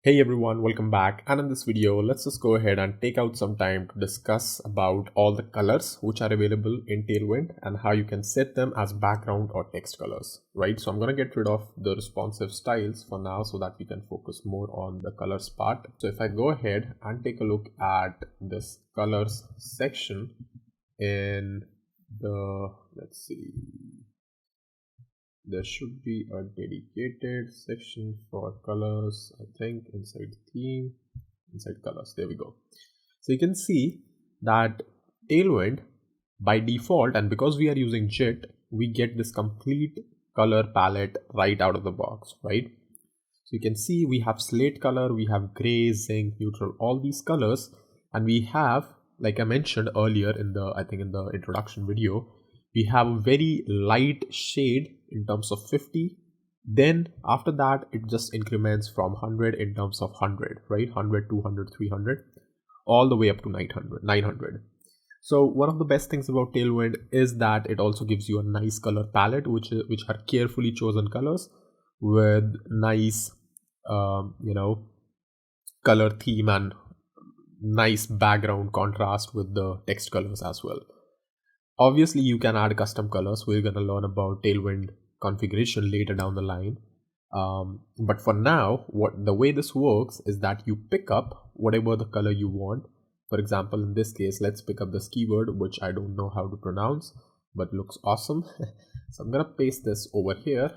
Hey everyone, welcome back, and in this video let's just go ahead and take out some time to discuss about all the colors which are available in Tailwind and how you can set them as background or text colors, right? So I'm going to get rid of the responsive styles for now so that we can focus more on the colors part. So if I go ahead and take a look at this colors section in the, let's see, there should be a dedicated section for colors, I think, inside theme, inside colors. There we go. So you can see that Tailwind by default, and because we are using JIT, we get this complete color palette right out of the box, right? So you can see we have slate color, we have gray, zinc, neutral, all these colors, and we have, like I mentioned earlier in the, I think in the introduction video, we have a very light shade in terms of 50. Then after that, it just increments from 100 in terms of 100, right? 100, 200, 300, all the way up to 900. So one of the best things about Tailwind is that it also gives you a nice color palette, which are carefully chosen colors with nice, color theme and nice background contrast with the text colors as well. Obviously, you can add custom colors. We're going to learn about Tailwind configuration later down the line. But for now, the way this works is that you pick up whatever the color you want. For example, in this case, let's pick up this keyword, which I don't know how to pronounce, but looks awesome. So I'm going to paste this over here,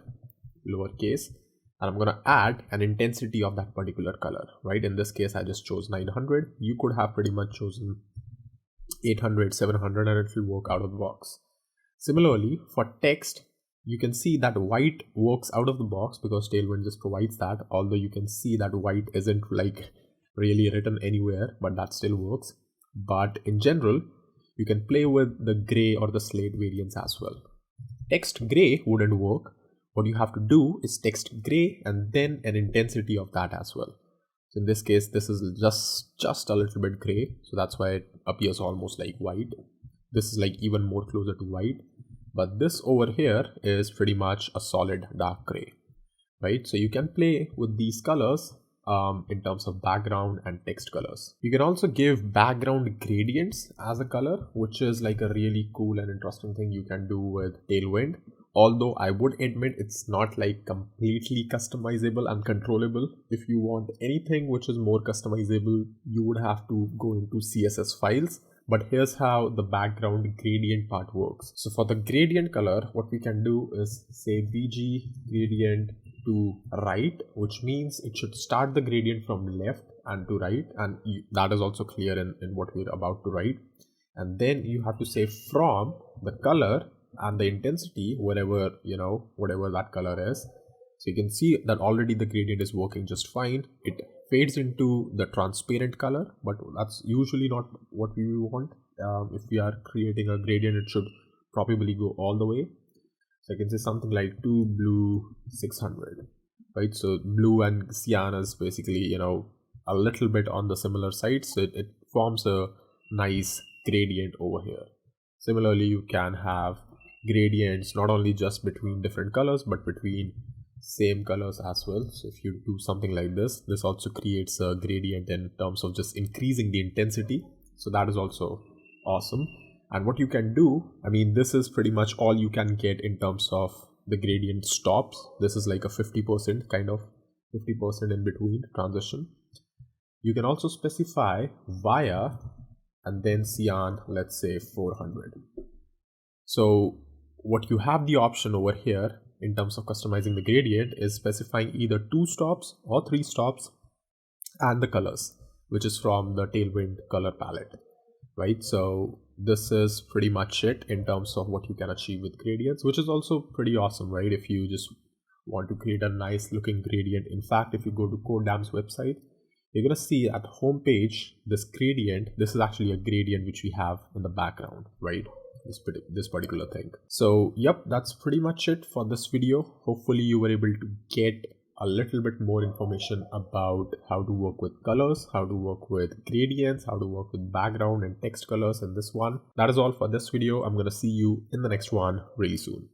lowercase, and I'm going to add an intensity of that particular color, right? In this case, I just chose 900. You could have pretty much chosen 800, 700, and it will work out of the box. Similarly, for text, you can see that white works out of the box because Tailwind just provides that, although you can see that white isn't like really written anywhere, but that still works. But in general, you can play with the gray or the slate variants as well. Text gray wouldn't work. What you have to do is text gray and then an intensity of that as well. So in this case, this is just a little bit gray, so that's why it appears almost like white. This is like even more closer to white, but this over here is pretty much a solid dark gray, right? So you can play with these colors in terms of background and text colors. You can also give background gradients as a color, which is like a really cool and interesting thing you can do with Tailwind. Although I would admit it's not like completely customizable and controllable. If you want anything which is more customizable, you would have to go into CSS files. But here's how the background gradient part works. So for the gradient color, what we can do is say BG gradient to right, which means it should start the gradient from left and to right. And that is also clear in what we're about to write. And then you have to say from the color and the intensity, whatever that color is. So you can see that already the gradient is working just fine. It fades into the transparent color, but that's usually not what we want. If we are creating a gradient, it should probably go all the way. So I can say something like 2 blue 600, right? So blue and cyan is basically a little bit on the similar side, so it forms a nice gradient over here. Similarly, you can have gradients not only just between different colors but between same colors as well. So if you do something like this also creates a gradient in terms of just increasing the intensity. So that is also awesome. And what you can do, I mean, this is pretty much all you can get in terms of the gradient stops. This is like a 50% kind of 50% in between transition. You can also specify via and then cyan, let's say 400. So what you have the option over here in terms of customizing the gradient is specifying either 2 stops or 3 stops and the colors, which is from the Tailwind color palette, right? So this is pretty much it in terms of what you can achieve with gradients, which is also pretty awesome, right? If you just want to create a nice looking gradient. In fact, if you go to CodeDam's website, you're going to see at the home page, this gradient, this is actually a gradient which we have in the background, right? This particular thing. So yep, that's pretty much it for this video. Hopefully you were able to get a little bit more information about how to work with colors, how to work with gradients, how to work with background and text colors in this one. That is all for this video. I'm going to see you in the next one really soon.